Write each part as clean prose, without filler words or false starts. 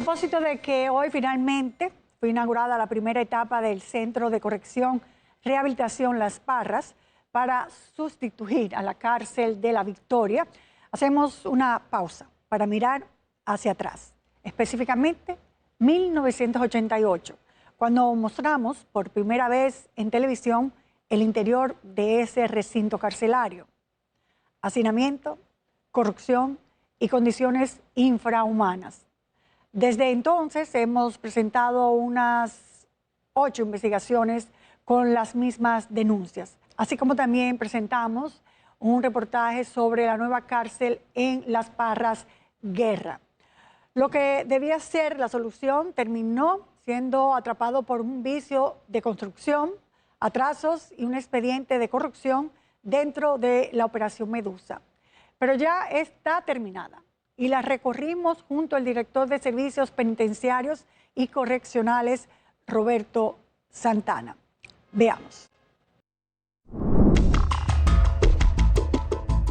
propósito de que hoy finalmente fue inaugurada la primera etapa del Centro de Corrección Rehabilitación Las Parras para sustituir a la cárcel de La Victoria, hacemos una pausa para mirar hacia atrás, específicamente 1988, cuando mostramos por primera vez en televisión el interior de ese recinto carcelario. Hacinamiento, corrupción y condiciones infrahumanas. Desde entonces hemos presentado unas 8 investigaciones con las mismas denuncias, así como también presentamos un reportaje sobre la nueva cárcel en Las Parras Guerra. Lo que debía ser la solución terminó siendo atrapado por un vicio de construcción, atrasos y un expediente de corrupción dentro de la Operación Medusa. Pero ya está terminada y la recorrimos junto al director de Servicios Penitenciarios y Correccionales, Roberto Santana. Veamos.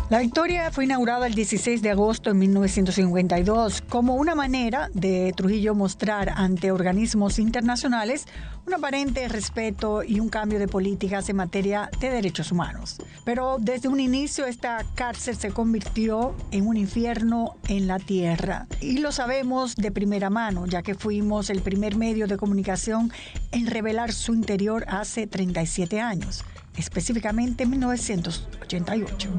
La Victoria fue inaugurada el 16 de agosto de 1952 como una manera de Trujillo mostrar ante organismos internacionales un aparente respeto y un cambio de políticas en materia de derechos humanos. Pero desde un inicio esta cárcel se convirtió en un infierno en la tierra. Y lo sabemos de primera mano, ya que fuimos el primer medio de comunicación en revelar su interior hace 37 años. Específicamente en 1988.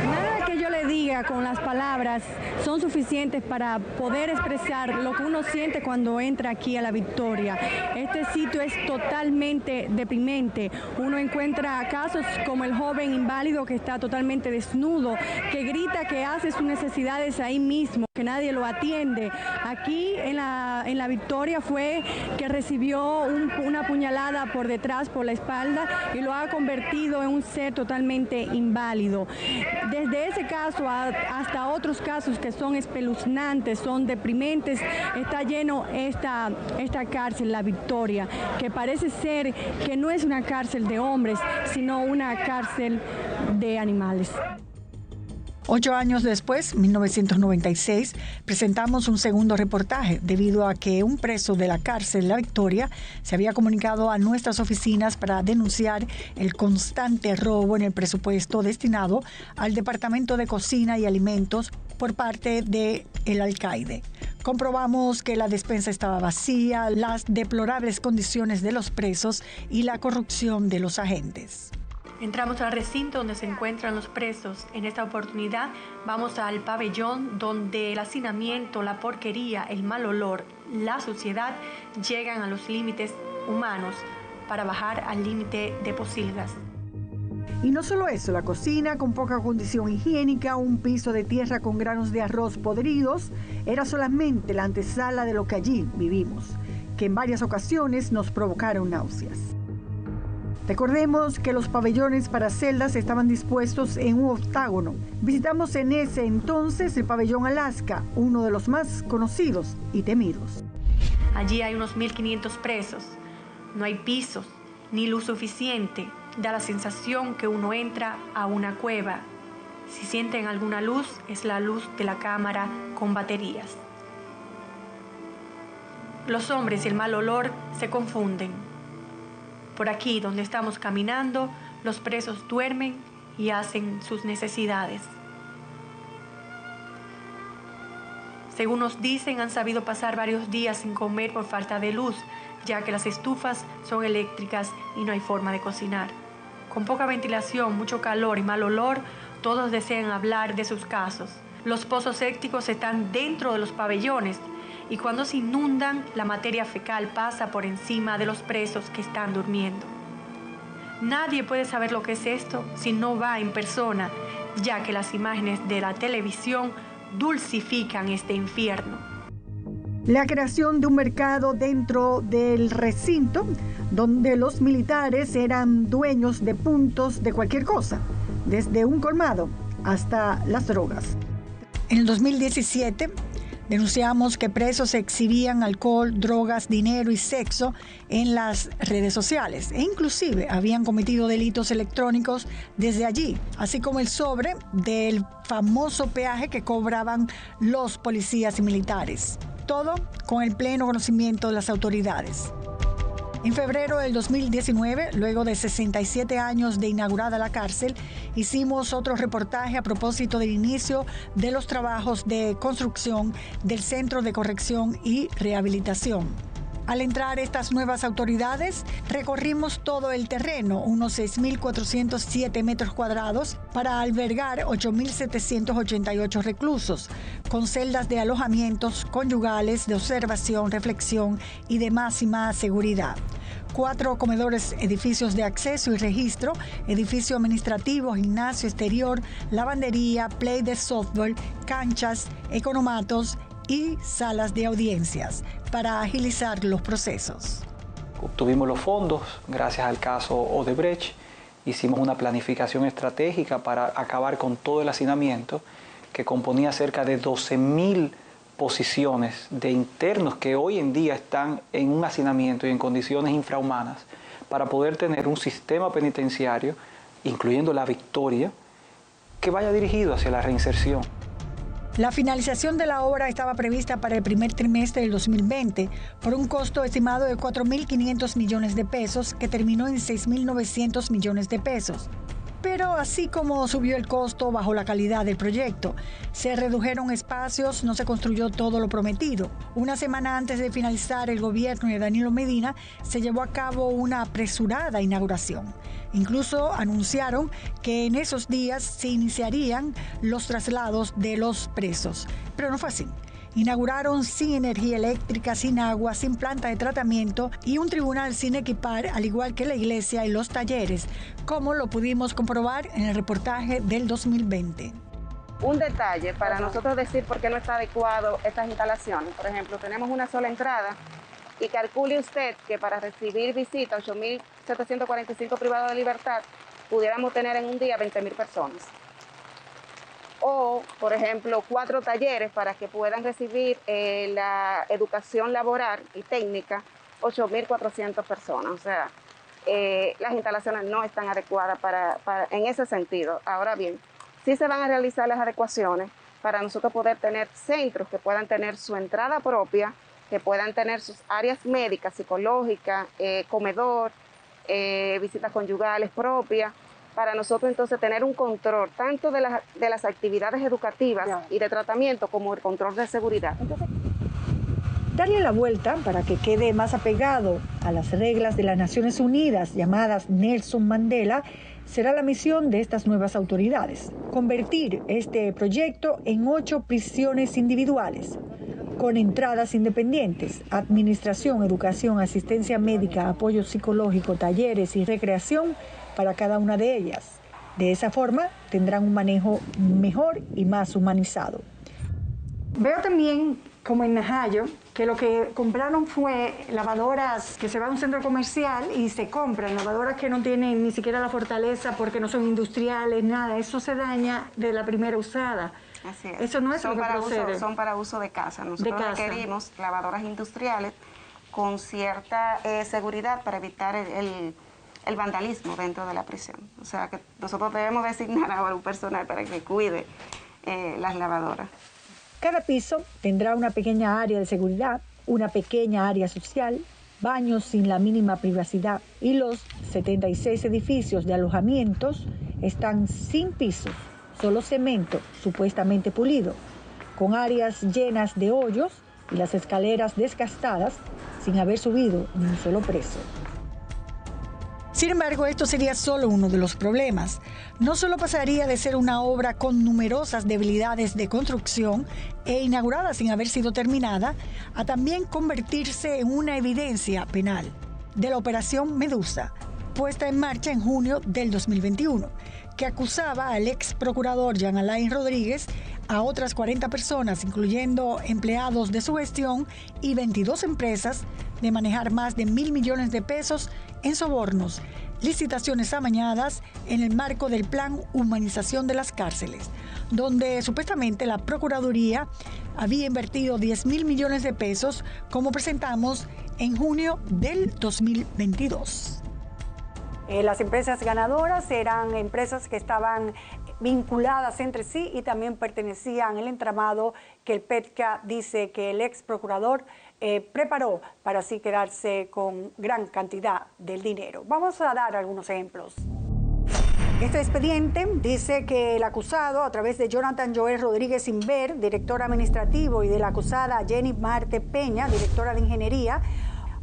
Nada que yo le diga con las palabras son suficientes para poder expresar lo que uno siente cuando entra aquí a La Victoria. Este sitio es totalmente deprimente. Uno encuentra casos como el joven inválido que está totalmente desnudo, que grita que hace sus necesidades ahí mismo, que nadie lo atiende. Aquí en la Victoria fue que recibió una puñalada por detrás, por la espalda, y lo ha convertido en un ser totalmente inválido. Desde ese caso hasta otros casos que son espeluznantes, son deprimentes, está lleno esta cárcel, La Victoria, que parece ser que no es una cárcel de hombres, sino una cárcel de animales. 8 años después, 1996, presentamos un segundo reportaje debido a que un preso de la cárcel La Victoria se había comunicado a nuestras oficinas para denunciar el constante robo en el presupuesto destinado al Departamento de Cocina y Alimentos por parte del alcaide. Comprobamos que la despensa estaba vacía, las deplorables condiciones de los presos y la corrupción de los agentes. Entramos al recinto donde se encuentran los presos. En esta oportunidad vamos al pabellón donde el hacinamiento, la porquería, el mal olor, la suciedad llegan a los límites humanos para bajar al límite de pocilgas. Y no solo eso, la cocina con poca condición higiénica, un piso de tierra con granos de arroz podridos, era solamente la antesala de lo que allí vivimos, que en varias ocasiones nos provocaron náuseas. Recordemos que los pabellones para celdas estaban dispuestos en un octágono. Visitamos en ese entonces el pabellón Alaska, uno de los más conocidos y temidos. Allí hay unos 1.500 presos. No hay pisos ni luz suficiente. Da la sensación que uno entra a una cueva. Si sienten alguna luz, es la luz de la cámara con baterías. Los hombres y el mal olor se confunden. Por aquí, donde estamos caminando, los presos duermen y hacen sus necesidades. Según nos dicen, han sabido pasar varios días sin comer por falta de luz, ya que las estufas son eléctricas y no hay forma de cocinar. Con poca ventilación, mucho calor y mal olor, todos desean hablar de sus casos. Los pozos sépticos están dentro de los pabellones, y cuando se inundan, la materia fecal pasa por encima de los presos que están durmiendo. Nadie puede saber lo que es esto si no va en persona, ya que las imágenes de la televisión dulcifican este infierno. La creación de un mercado dentro del recinto, donde los militares eran dueños de puntos de cualquier cosa, desde un colmado hasta las drogas. En el 2017, denunciamos que presos exhibían alcohol, drogas, dinero y sexo en las redes sociales e inclusive habían cometido delitos electrónicos desde allí, así como el sobre del famoso peaje que cobraban los policías y militares. todo con el pleno conocimiento de las autoridades. En febrero del 2019, luego de 67 años de inaugurada la cárcel, hicimos otro reportaje a propósito del inicio de los trabajos de construcción del Centro de Corrección y Rehabilitación. Al entrar estas nuevas autoridades, recorrimos todo el terreno, unos 6.407 metros cuadrados, para albergar 8.788 reclusos, con celdas de alojamientos conyugales, de observación, reflexión y de máxima seguridad. 4 comedores, edificios de acceso y registro, edificio administrativo, gimnasio exterior, lavandería, play de softball, canchas, economatos y salas de audiencias para agilizar los procesos. Obtuvimos los fondos gracias al caso Odebrecht. Hicimos una planificación estratégica para acabar con todo el hacinamiento, que componía cerca de 12.000 posiciones de internos que hoy en día están en un hacinamiento y en condiciones infrahumanas, para poder tener un sistema penitenciario, incluyendo La Victoria, que vaya dirigido hacia la reinserción. La finalización de la obra estaba prevista para el primer trimestre del 2020 por un costo estimado de 4.500 millones de pesos, que terminó en 6.900 millones de pesos. Pero así como subió el costo, bajó la calidad del proyecto. Se redujeron espacios, no se construyó todo lo prometido. Una semana antes de finalizar el gobierno de Danilo Medina, se llevó a cabo una apresurada inauguración. Incluso anunciaron que en esos días se iniciarían los traslados de los presos. Pero no fue así. Inauguraron sin energía eléctrica, sin agua, sin planta de tratamiento y un tribunal sin equipar, al igual que la iglesia y los talleres, como lo pudimos comprobar en el reportaje del 2020. Un detalle para nosotros decir por qué no está adecuado estas instalaciones. Por ejemplo, tenemos una sola entrada y calcule usted que para recibir visitas, 8.745 privados de libertad, pudiéramos tener en un día 20.000 personas. O, por ejemplo, 4 talleres para que puedan recibir la educación laboral y técnica, 8.400 personas. O sea, las instalaciones no están adecuadas en ese sentido. Ahora bien, sí se van a realizar las adecuaciones para nosotros poder tener centros que puedan tener su entrada propia, que puedan tener sus áreas médicas, psicológicas, comedor, visitas conyugales propias, para nosotros entonces tener un control tanto de las actividades educativas y de tratamiento como el control de seguridad. Entonces, darle la vuelta para que quede más apegado a las reglas de las Naciones Unidas llamadas Nelson Mandela será la misión de estas nuevas autoridades. Convertir este proyecto en 8 prisiones individuales, con entradas independientes, administración, educación, asistencia médica, apoyo psicológico, talleres y recreación para cada una de ellas. De esa forma tendrán un manejo mejor y más humanizado. Veo también, como en Najayo, que lo que compraron fue lavadoras que se van a un centro comercial y se compran, lavadoras que no tienen ni siquiera la fortaleza porque no son industriales, nada, eso se daña de la primera usada. Así es. Eso no es lo que procede. Son para uso de casa. Nosotros requerimos lavadoras industriales con cierta seguridad para evitar el vandalismo dentro de la prisión. O sea que nosotros debemos designar ahora un personal para que cuide las lavadoras. Cada piso tendrá una pequeña área de seguridad, una pequeña área social, baños sin la mínima privacidad, y los 76 edificios de alojamientos están sin pisos, solo cemento supuestamente pulido, con áreas llenas de hoyos y las escaleras desgastadas sin haber subido ni un solo preso. Sin embargo, esto sería solo uno de los problemas. No solo pasaría de ser una obra con numerosas debilidades de construcción e inaugurada sin haber sido terminada, a también convertirse en una evidencia penal de la Operación Medusa, puesta en marcha en junio del 2021, que acusaba al ex procurador Jean Alain Rodríguez, a otras 40 personas, incluyendo empleados de su gestión y 22 empresas, de manejar más de 1.000 millones de pesos en sobornos, licitaciones amañadas en el marco del Plan Humanización de las Cárceles, donde supuestamente la Procuraduría había invertido 10.000 millones de pesos, como presentamos en junio del 2022. Las empresas ganadoras eran empresas que estaban vinculadas entre sí y también pertenecían al entramado que el PETCA dice que el ex procurador preparó para así quedarse con gran cantidad del dinero. Vamos a dar algunos ejemplos. Este expediente dice que el acusado, a través de Jonathan Joel Rodríguez Inver, director administrativo, y de la acusada Jenny Marte Peña, directora de ingeniería,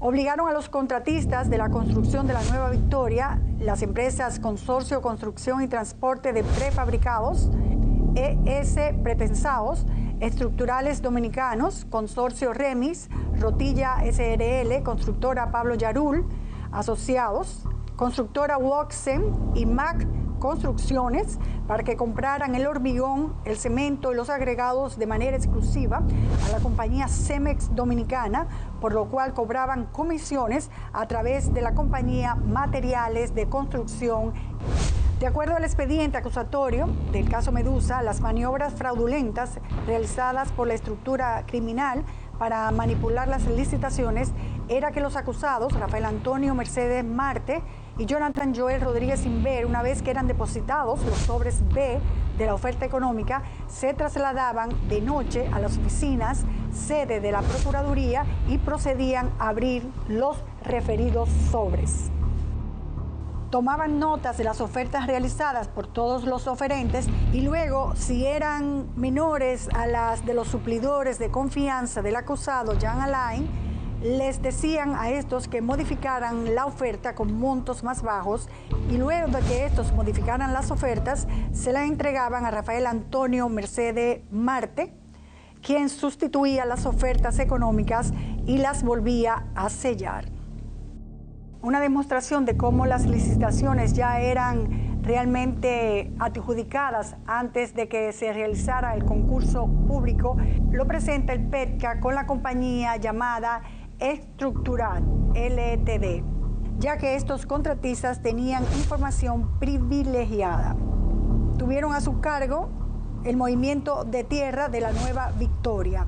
obligaron a los contratistas de la construcción de la Nueva Victoria, las empresas Consorcio Construcción y Transporte de Prefabricados, ES Pretensados, Estructurales Dominicanos, Consorcio Remis, Rotilla SRL, Constructora Pablo Yarul, Asociados, Constructora Woxen y MAC Construcciones, para que compraran el hormigón, el cemento y los agregados de manera exclusiva a la compañía Cemex Dominicana, por lo cual cobraban comisiones a través de la compañía Materiales de Construcción. De acuerdo al expediente acusatorio del caso Medusa, las maniobras fraudulentas realizadas por la estructura criminal para manipular las licitaciones era que los acusados, Rafael Antonio Mercedes Marte y Jonathan Joel Rodríguez Inver, una vez que eran depositados los sobres B de la oferta económica, se trasladaban de noche a las oficinas sede de la Procuraduría y procedían a abrir los referidos sobres. Tomaban notas de las ofertas realizadas por todos los oferentes y luego, si eran menores a las de los suplidores de confianza del acusado Jean Alain, les decían a estos que modificaran la oferta con montos más bajos y luego de que estos modificaran las ofertas, se la entregaban a Rafael Antonio Mercedes Marte, quien sustituía las ofertas económicas y las volvía a sellar. Una demostración de cómo las licitaciones ya eran realmente adjudicadas antes de que se realizara el concurso público lo presenta el PETCA con la compañía llamada Estructurat Ltd, ya que estos contratistas tenían información privilegiada. Tuvieron a su cargo el movimiento de tierra de la Nueva Victoria,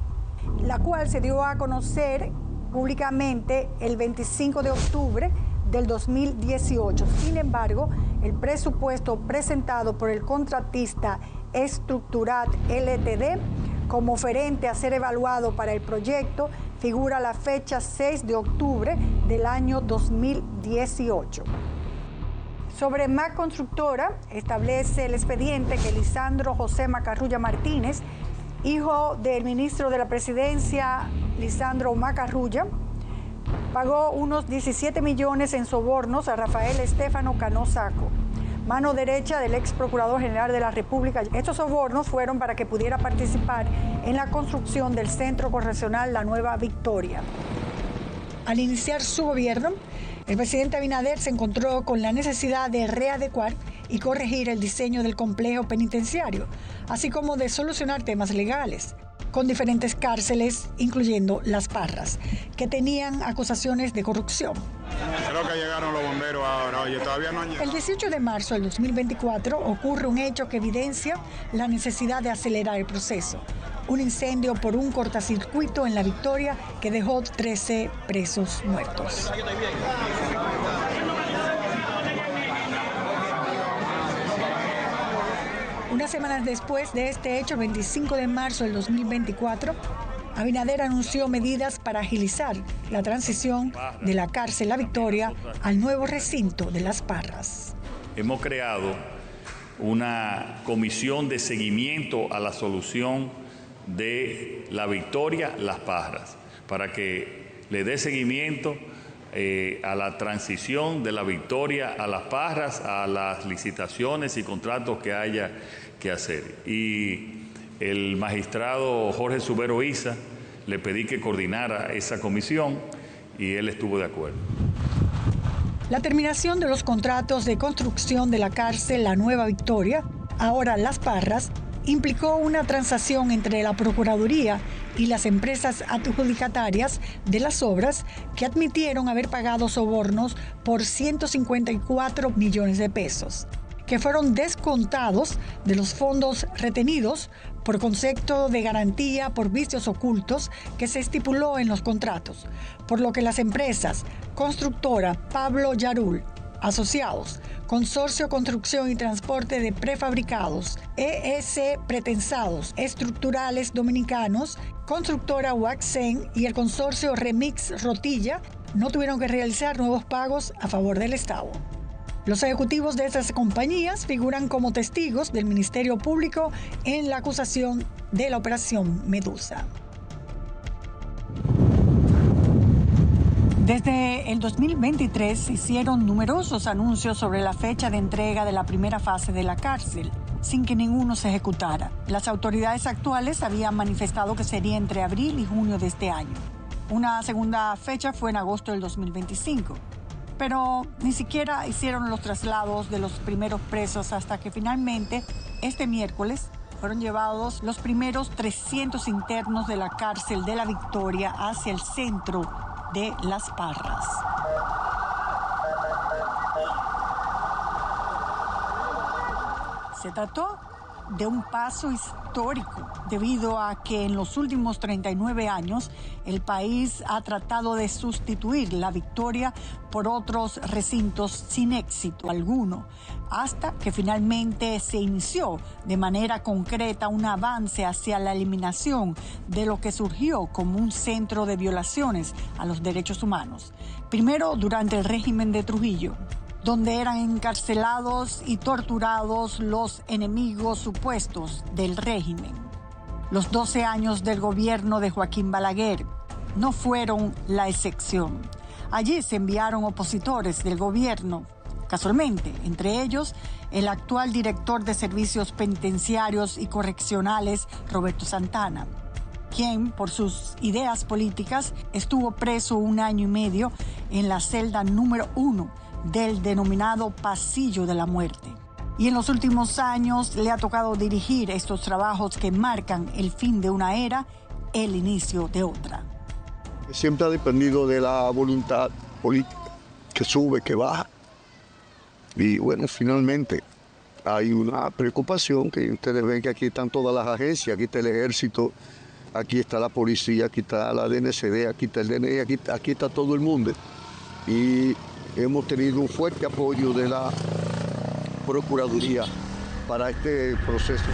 la cual se dio a conocer públicamente el 25 de octubre del 2018. Sin embargo, el presupuesto presentado por el contratista Estructurat Ltd como oferente a ser evaluado para el proyecto figura la fecha 6 de octubre del año 2018. Sobre MAC Constructora, establece el expediente que Lisandro José Macarrulla Martínez, hijo del ministro de la Presidencia, Lisandro Macarrulla, pagó unos 17 millones en sobornos a Rafael Estefano Cano Saco, mano derecha del ex Procurador General de la República. Estos sobornos fueron para que pudiera participar en la construcción del Centro Correccional La Nueva Victoria. Al iniciar su gobierno, el presidente Abinader se encontró con la necesidad de readecuar y corregir el diseño del complejo penitenciario, así como de solucionar temas legales, con diferentes cárceles, incluyendo Las Parras, que tenían acusaciones de corrupción. Creo que llegaron los bomberos ahora, oye, todavía no han llegado. El 18 de marzo del 2024 ocurre un hecho que evidencia la necesidad de acelerar el proceso. Un incendio por un cortacircuito en La Victoria que dejó 13 presos muertos. Unas semanas después de este hecho, el 25 de marzo del 2024, Abinader anunció medidas para agilizar la transición de la cárcel La Victoria al nuevo recinto de Las Parras. Hemos creado una comisión de seguimiento a la solución de La Victoria, Las Parras, para que le dé seguimiento a la transición de La Victoria a Las Parras, a las licitaciones y contratos que haya que hacer. Y el magistrado Jorge Subero Isa le pedí que coordinara esa comisión y él estuvo de acuerdo. La terminación de los contratos de construcción de la cárcel La Nueva Victoria, ahora Las Parras, implicó una transacción entre la Procuraduría y las empresas adjudicatarias de las obras que admitieron haber pagado sobornos por 154 millones de pesos, que fueron descontados de los fondos retenidos por concepto de garantía por vicios ocultos que se estipuló en los contratos, por lo que las empresas Constructora Pablo Yarul Asociados, Consorcio Construcción y Transporte de Prefabricados, ES Pretensados Estructurales Dominicanos, Constructora Waxen y el Consorcio Remix Rotilla no tuvieron que realizar nuevos pagos a favor del Estado. Los ejecutivos de estas compañías figuran como testigos del Ministerio Público en la acusación de la Operación Medusa. Desde el 2023 se hicieron numerosos anuncios sobre la fecha de entrega de la primera fase de la cárcel, sin que ninguno se ejecutara. Las autoridades actuales habían manifestado que sería entre abril y junio de este año. Una segunda fecha fue en agosto del 2025, pero ni siquiera hicieron los traslados de los primeros presos hasta que finalmente, este miércoles, fueron llevados los primeros 300 internos de la cárcel de La Victoria hacia el centro de Las Parras. Se trató de un paso histórico debido a que en los últimos 39 años el país ha tratado de sustituir La Victoria por otros recintos sin éxito alguno, hasta que finalmente se inició de manera concreta un avance hacia la eliminación de lo que surgió como un centro de violaciones a los derechos humanos. Primero durante el régimen de Trujillo, donde eran encarcelados y torturados los enemigos supuestos del régimen. Los 12 años del gobierno de Joaquín Balaguer no fueron la excepción. Allí se enviaron opositores del gobierno, casualmente, entre ellos el actual director de Servicios Penitenciarios y Correccionales, Roberto Santana, quien, por sus ideas políticas, estuvo preso 1 año y medio en la celda número 1 del denominado Pasillo de la Muerte. Y en los últimos años le ha tocado dirigir estos trabajos que marcan el fin de una era, el inicio de otra. Siempre ha dependido de la voluntad política, que sube, que baja. Y bueno, finalmente hay una preocupación, que ustedes ven que aquí están todas las agencias, aquí está el ejército, aquí está la policía, aquí está la DNCD, aquí está el DNI, aquí está todo el mundo. Y hemos tenido un fuerte apoyo de la Procuraduría para este proceso.